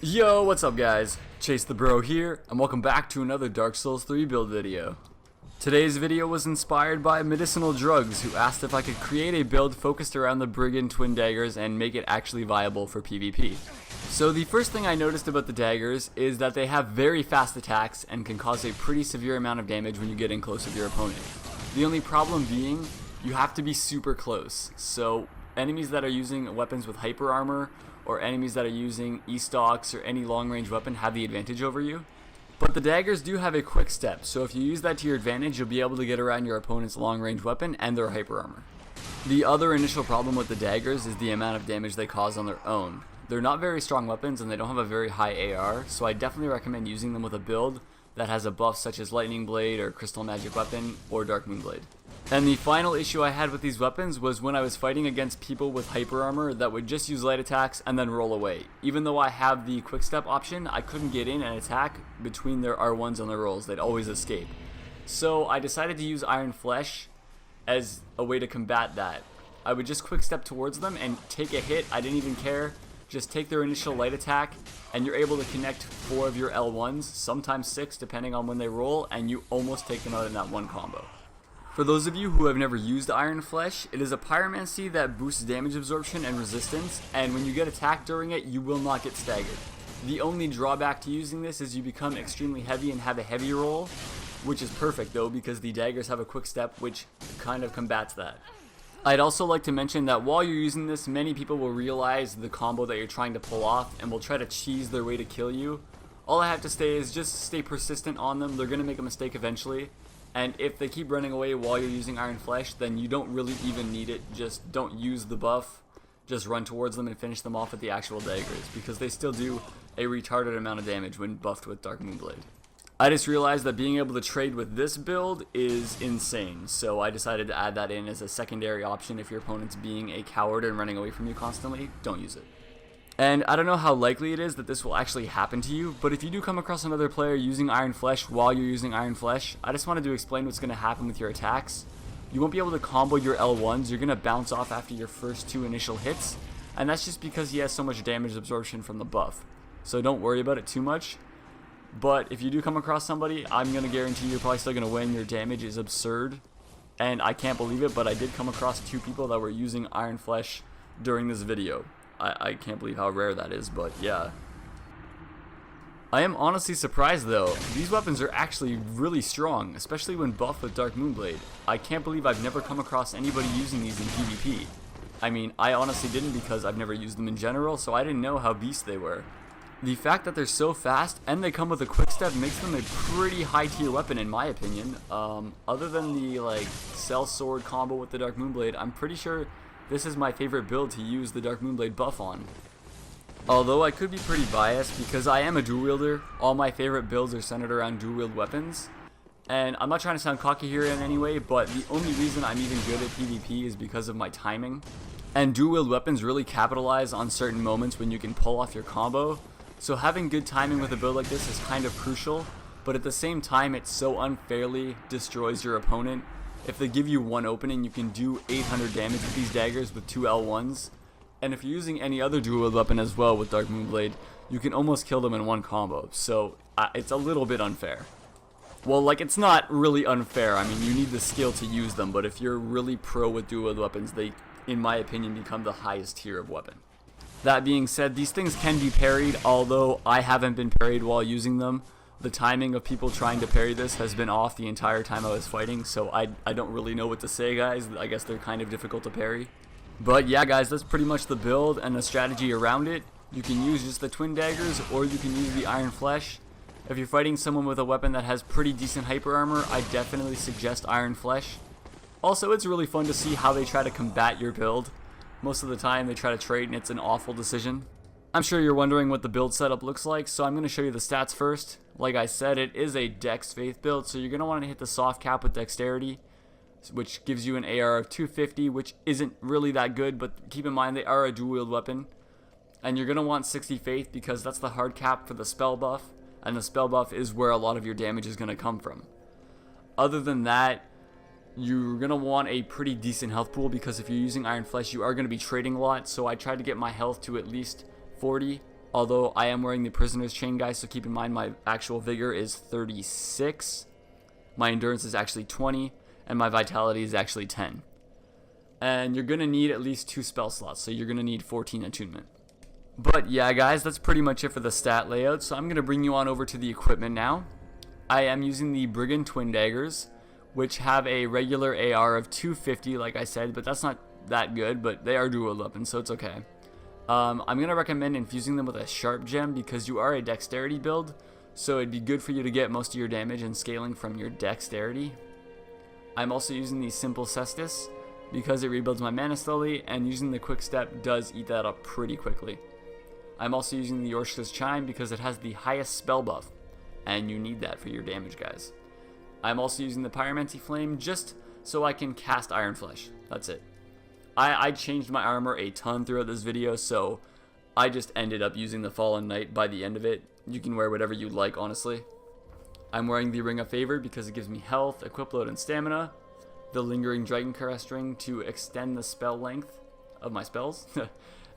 Yo, what's up guys? Chase the Bro here, and welcome back to another Dark Souls 3 build video. Today's video was inspired by Medicinal Drugs, who asked if I could create a build focused around the Brigand Twin Daggers and make it actually viable for PvP. So the first thing I noticed about the daggers is that they have very fast attacks and can cause a pretty severe amount of damage when you get in close with your opponent. The only problem being, you have to be super close. So enemies that are using weapons with hyper armor, or enemies that are using E-stocks or any long-range weapon have the advantage over you. But the daggers do have a quick step, so if you use that to your advantage, you'll be able to get around your opponent's long-range weapon and their hyper armor. The other initial problem with the daggers is the amount of damage they cause on their own. They're not very strong weapons and they don't have a very high AR, so I definitely recommend using them with a build that has a buff such as Lightning Blade or Crystal Magic Weapon or Dark Moon Blade. And the final issue I had with these weapons was when I was fighting against people with hyper armor that would just use light attacks and then roll away. Even though I have the quick step option, I couldn't get in and attack between their R1s and their rolls. They'd always escape. So I decided to use Iron Flesh as a way to combat that. I would just quick step towards them and take a hit. I didn't even care. Just take their initial light attack and you're able to connect 4 of your L1s, sometimes 6 depending on when they roll, and you almost take them out in that one combo. For those of you who have never used Iron Flesh, it is a pyromancy that boosts damage absorption and resistance, and when you get attacked during it, you will not get staggered. The only drawback to using this is you become extremely heavy and have a heavy roll, which is perfect though because the daggers have a quick step which kind of combats that. I'd also like to mention that while you're using this, many people will realize the combo that you're trying to pull off and will try to cheese their way to kill you. All I have to say is just stay persistent on them. They're going to make a mistake eventually. And if they keep running away while you're using Iron Flesh, then you don't really even need it. Just don't use the buff. Just run towards them and finish them off with the actual daggers, because they still do a retarded amount of damage when buffed with Dark Moon Blade. I just realized that being able to trade with this build is insane, so I decided to add that in as a secondary option. If your opponent's being a coward and running away from you constantly, don't use it. And I don't know how likely it is that this will actually happen to you, but if you do come across another player using Iron Flesh while you're using Iron Flesh, I just wanted to explain what's going to happen with your attacks. You won't be able to combo your L1s, you're going to bounce off after your first 2 initial hits, and that's just because he has so much damage absorption from the buff. So don't worry about it too much. But if you do come across somebody, I'm going to guarantee you're probably still going to win. Your damage is absurd, and I can't believe it, but I did come across 2 people that were using Iron Flesh during this video. I can't believe how rare that is, but yeah. I am honestly surprised though. These weapons are actually really strong, especially when buffed with Dark Moon Blade. I can't believe I've never come across anybody using these in PvP. I mean, I honestly didn't because I've never used them in general, so I didn't know how beast they were. The fact that they're so fast and they come with a quick step makes them a pretty high tier weapon in my opinion. Other than the like Cell Sword combo with the Dark Moon Blade, I'm pretty sure this is my favorite build to use the Dark Moon Blade buff on. Although I could be pretty biased because I am a dual wielder, all my favorite builds are centered around dual wield weapons. And I'm not trying to sound cocky here in any way, but the only reason I'm even good at PvP is because of my timing. And dual wield weapons really capitalize on certain moments when you can pull off your combo. So having good timing with a build like this is kind of crucial, but at the same time it so unfairly destroys your opponent. If they give you one opening, you can do 800 damage with these daggers with 2 L1s. And if you're using any other dual wield weapon as well with Dark Moon Blade, you can almost kill them in one combo. So it's a little bit unfair. Well, like, it's not really unfair. I mean, you need the skill to use them, but if you're really pro with dual wield weapons, they, in my opinion, become the highest tier of weapon. That being said, these things can be parried, although I haven't been parried while using them. The timing of people trying to parry this has been off the entire time I was fighting, so I don't really know what to say, guys. I guess they're kind of difficult to parry. But yeah, guys, that's pretty much the build and the strategy around it. You can use just the twin daggers, or you can use the Iron Flesh. If you're fighting someone with a weapon that has pretty decent hyper armor, I definitely suggest Iron Flesh. Also, it's really fun to see how they try to combat your build. Most of the time they try to trade and it's an awful decision. I'm sure you're wondering what the build setup looks like, so I'm going to show you the stats first. Like I said, it is a Dex Faith build, so you're going to want to hit the soft cap with Dexterity, which gives you an AR of 250, which isn't really that good, but keep in mind they are a dual wield weapon. And you're going to want 60 Faith because that's the hard cap for the spell buff, and the spell buff is where a lot of your damage is going to come from. Other than that, you're going to want a pretty decent health pool because if you're using Iron Flesh, you are going to be trading a lot, so I tried to get my health to at least 40 Although I am wearing the prisoner's chain, guys, so keep in mind my actual vigor is 36. My endurance is actually 20, and my vitality is actually 10. And you're going to need at least 2 spell slots, so you're going to need 14 attunement. But yeah, guys, that's pretty much it for the stat layout, so I'm going to bring you on over to the equipment now. I am using the Brigand Twin Daggers, which have a regular AR of 250, like I said, but that's not that good, but they are dual weapons, so it's okay. I'm going to recommend infusing them with a sharp gem because you are a dexterity build, so it'd be good for you to get most of your damage and scaling from your dexterity. I'm also using the Simple Cestus because it rebuilds my mana slowly, and using the Quick Step does eat that up pretty quickly. I'm also using the Yorshka's Chime because it has the highest spell buff, and you need that for your damage, guys. I'm also using the Pyromancy Flame just so I can cast Iron Flesh. That's it. I changed my armor a ton throughout this video, so I just ended up using the Fallen Knight by the end of it. You can wear whatever you like, honestly. I'm wearing the Ring of Favor because it gives me health, equip load, and stamina. The Lingering Dragon Caress Ring to extend the spell length of my spells.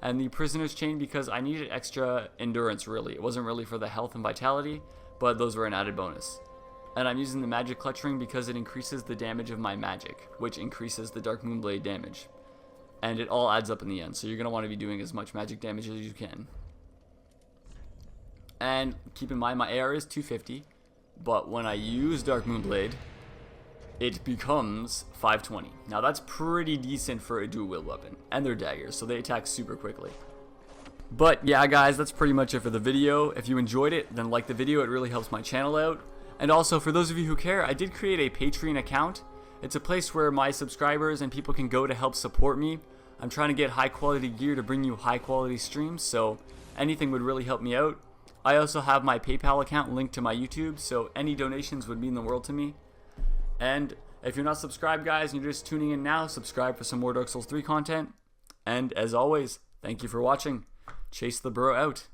And the Prisoner's Chain because I needed extra endurance, really. It wasn't really for the health and vitality, but those were an added bonus. And I'm using the Magic Clutch Ring because it increases the damage of my magic, which increases the Dark Moonblade damage. And it all adds up in the end, so you're going to want to be doing as much magic damage as you can. And keep in mind, my AR is 250, but when I use Dark Moonblade, it becomes 520. Now that's pretty decent for a dual wield weapon, and they're daggers, so they attack super quickly. But yeah, guys, that's pretty much it for the video. If you enjoyed it, then like the video, it really helps my channel out. And also, for those of you who care, I did create a Patreon account. It's a place where my subscribers and people can go to help support me. I'm trying to get high quality gear to bring you high quality streams, so anything would really help me out. I also have my PayPal account linked to my YouTube, so any donations would mean the world to me. And if you're not subscribed, guys, and you're just tuning in now, subscribe for some more Dark Souls 3 content. And as always, thank you for watching. Chase the Bro out.